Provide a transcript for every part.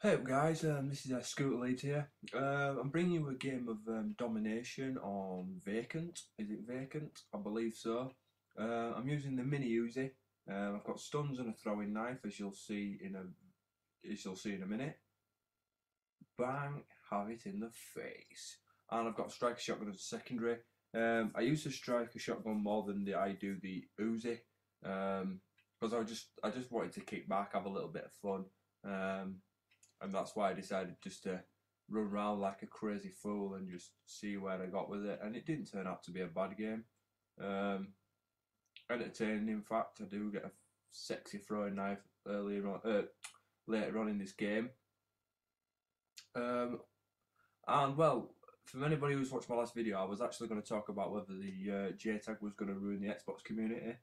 Hey up guys, this is Scooter Lead here. I'm bringing you a game of domination on Vacant. Is it Vacant? I believe so. I'm using the mini Uzi. I've got stuns and a throwing knife, as you'll see in a minute. Bang! Have it in the face. And I've got a striker shotgun as a secondary. I use the striker shotgun more than I do the Uzi, because I just wanted to kick back, have a little bit of fun. And that's why I decided just to run around like a crazy fool and just see where I got with it. And it didn't turn out to be a bad game. Um, Entertaining, in fact. I do get a sexy throwing knife later on in this game. Um, and well, from anybody who's watched my last video, I was actually going to talk about whether the JTAG was going to ruin the Xbox community.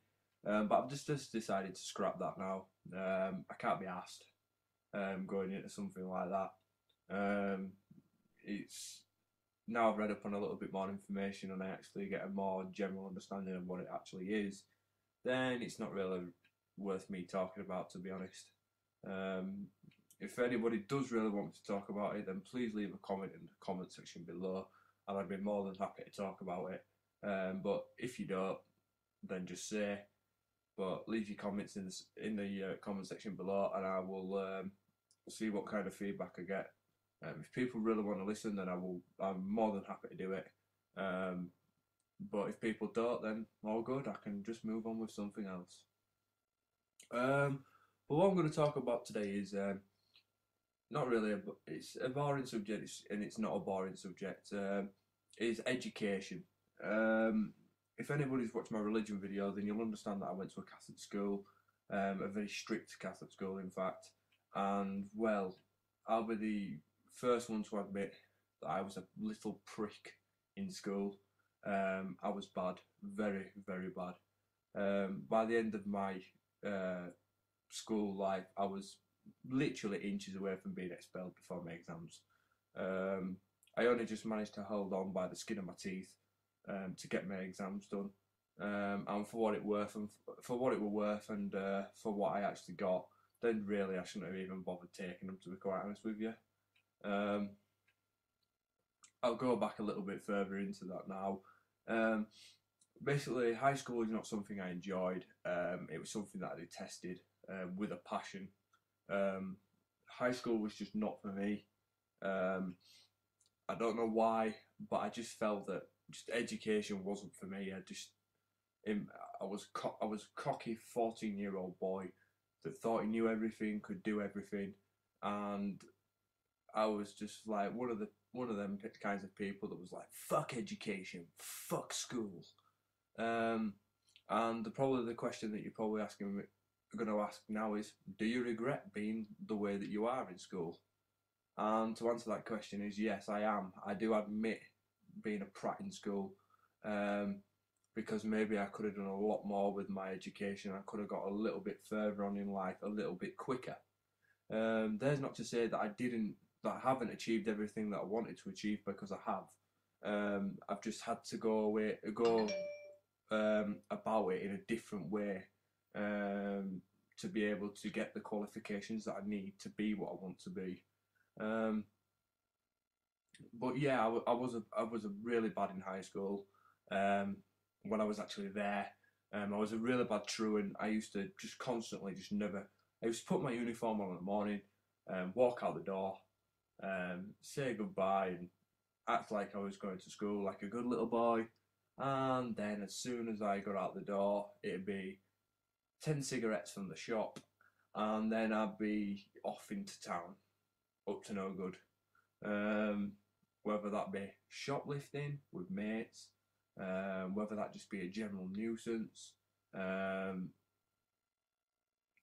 But I've just decided to scrap that now. I can't be asked going into something like that. Um, it's Now I've read up on a little bit more information and I actually get a more general understanding of what it actually is, then it's not really worth me talking about, to be honest. Um, if anybody does really want me to talk about it, then please leave a comment in the comment section below, and I'd be more than happy to talk about it. But if you don't, then just say. But leave your comments in the comment section below, and I will see what kind of feedback I get. If people really want to listen, then I'm more than happy to do it. Um, but if people don't, then all good. I can just move on with something else. But what I'm going to talk about today is not really. It's a boring subject, and it's not a boring subject. Is education. If anybody's watched my religion video, then you'll understand that I went to a Catholic school, a very strict Catholic school, in fact. And well, I'll be the first one to admit that I was a little prick in school. I was bad, very, very bad. By the end of my uh, school life, I was literally inches away from being expelled before my exams. Um, I only just managed to hold on by the skin of my teeth to get my exams done. And for what it worth, and for what it were worth, and for what I actually got, then really I shouldn't have even bothered taking them, to be quite honest with you. Um, I'll go back a little bit further into that now. Um, Basically, high school is not something I enjoyed. It was something that I detested with a passion. High school was just not for me. Um, I don't know why, but I just felt that just education wasn't for me. I was a cocky 14-year-old boy that thought he knew everything, could do everything, and I was just like one of them kinds of people that was like, fuck education, fuck school. Um, and probably the question that you're probably going to ask now is, do you regret being the way that you are in school? And to answer that question is yes, I am. I do admit being a prat in school, um, because maybe I could have done a lot more with my education. I could have got a little bit further on in life, a little bit quicker. There's not to say that I haven't achieved everything that I wanted to achieve, because I have. I've just had to go about it in a different way, um, to be able to get the qualifications that I need to be what I want to be. Um, but yeah, I was a really bad in high school. Um, when I was actually there, I was a really bad truant. I used to just constantly, just never. I used to put my uniform on in the morning, walk out the door, say goodbye, and act like I was going to school like a good little boy. And then as soon as I got out the door, it'd be 10 cigarettes from the shop, and then I'd be off into town, up to no good. Um, Whether that be shoplifting with mates, whether that just be a general nuisance, um,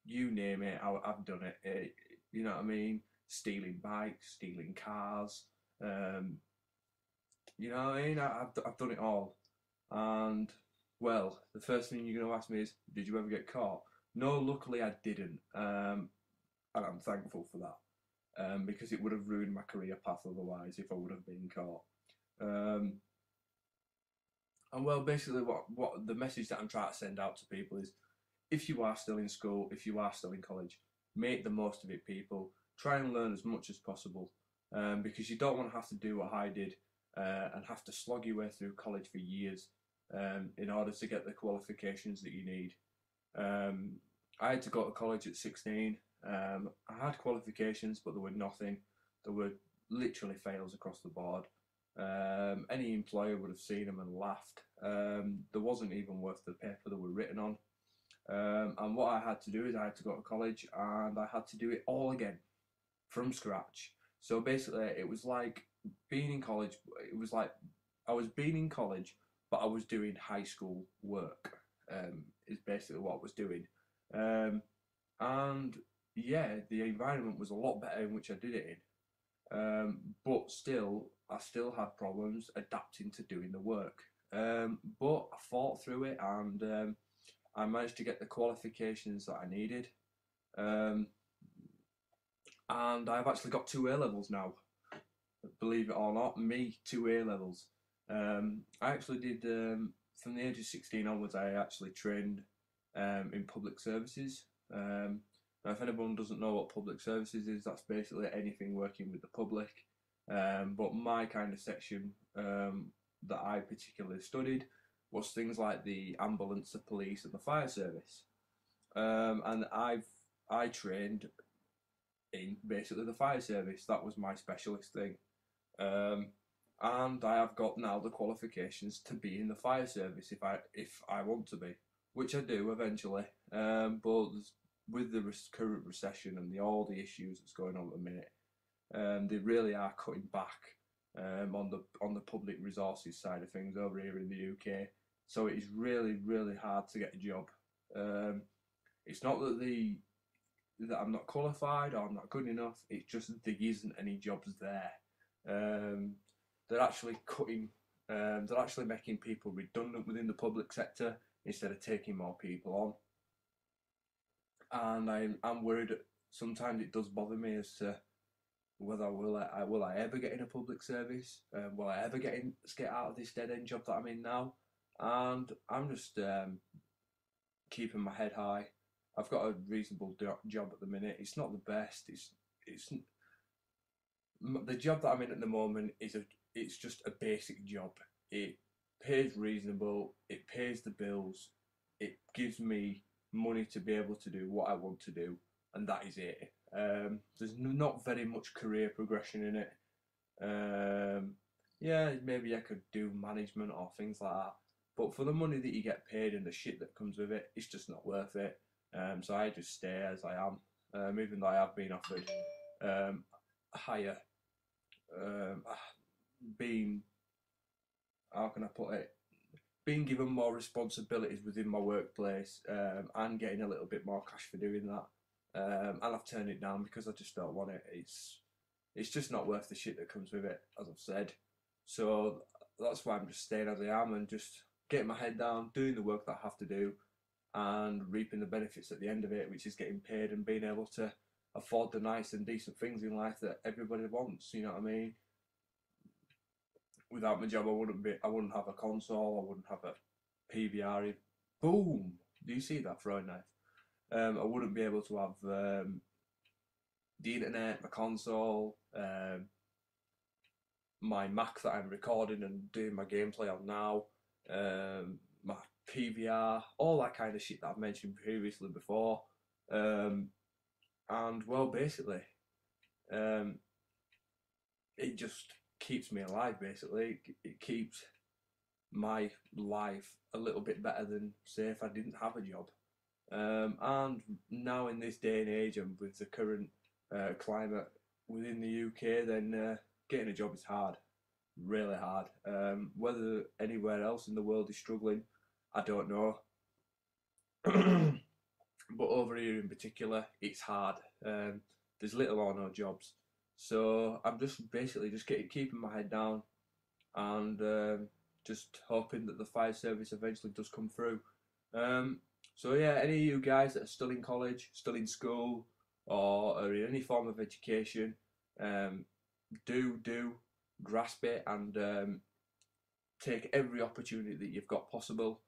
you name it, I've done it. You know what I mean? Stealing bikes, stealing cars, um, you know what I mean? I've done it all. And, well, the first thing you're going to ask me is, did you ever get caught? No, luckily I didn't. And I'm thankful for that, because it would have ruined my career path otherwise if I would have been caught. Um, and well, basically, what the message that I'm trying to send out to people is, if you are still in school, if you are still in college, make the most of it, people. try and learn as much as possible, because you don't want to have to do what I did and have to slog your way through college for years in order to get the qualifications that you need. I had to go to college at 16. I had qualifications, but there were nothing. There were literally fails across the board. Any employer would have seen them and laughed. There wasn't even worth the paper they were written on. And what I had to do is I had to go to college and I had to do it all again from scratch. So basically it was like being in college. It was like I was being in college, but I was doing high school work, is basically what I was doing. And yeah, the environment was a lot better in which I did it in. But still, I still had problems adapting to doing the work. But I fought through it and I managed to get the qualifications that I needed. And I've actually got 2 A-levels now. Believe it or not, me, 2 A-levels. I actually did, from the age of 16 onwards, I actually trained in public services. Now, if anyone doesn't know what public services is, that's basically anything working with the public. But my kind of section that I particularly studied was things like the ambulance, the police, and the fire service. And I trained in basically the fire service. That was my specialist thing. And I have got now the qualifications to be in the fire service if I want to be, which I do eventually. But with the current recession and all the issues that's going on at the minute, they really are cutting back on the public resources side of things over here in the UK. So it is really, really hard to get a job. It's not that I'm not qualified or I'm not good enough. It's just there isn't any jobs there. They're actually cutting. They're actually making people redundant within the public sector instead of taking more people on. And I'm worried. Sometimes it does bother me as to whether will I ever get in a public service? Will I ever get out of this dead end job that I'm in now? And I'm just keeping my head high. I've got a reasonable job at the minute. It's not the best. It's the job that I'm in at the moment it's just a basic job. It pays reasonable. It pays the bills. It gives me money to be able to do what I want to do, and that is it. There's not very much career progression in it. Yeah, maybe I could do management or things like that, but for the money that you get paid and the shit that comes with it, it's just not worth it. So I just stay as I am, even though I have been offered higher, being, how can I put it, being given more responsibilities within my workplace, and getting a little bit more cash for doing that. And I've turned it down because I just don't want it. It's just not worth the shit that comes with it, as I've said. So that's why I'm just staying as I am and just getting my head down, doing the work that I have to do, and reaping the benefits at the end of it, which is getting paid and being able to afford the nice and decent things in life that everybody wants. You know what I mean? Without my job, I wouldn't have a console. I wouldn't have a PVR. Boom! Do you see that throwing knife? I wouldn't be able to have the internet, my console, my Mac that I'm recording and doing my gameplay on now, my PVR, all that kind of shit that I've mentioned previously before. And well, basically, it just keeps me alive. Basically, it keeps my life a little bit better than, say, if I didn't have a job. And now in this day and age, and with the current climate within the UK, then getting a job is hard, really hard. Whether anywhere else in the world is struggling, I don't know. But over here in particular, it's hard. There's little or no jobs. So I'm just basically just keeping my head down and just hoping that the fire service eventually does come through. So yeah, any of you guys that are still in college, still in school, or are in any form of education, do grasp it and take every opportunity that you've got possible,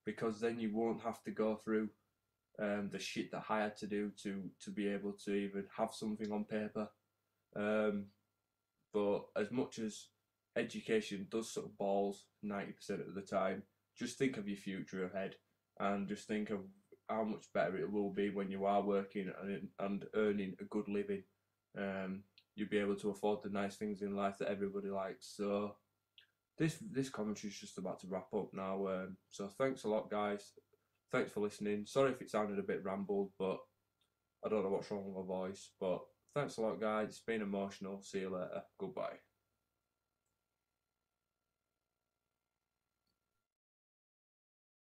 because then you won't have to go through the shit that I had to do to be able to even have something on paper. But as much as education does suck balls 90% of the time, just think of your future ahead, and just think of how much better it will be when you are working and earning a good living. You'll be able to afford the nice things in life that everybody likes. So this commentary is just about to wrap up now. So thanks a lot, guys. Thanks for listening. Sorry if it sounded a bit rambled, but I don't know what's wrong with my voice. But thanks a lot, guys. It's been emotional. See you later. Goodbye.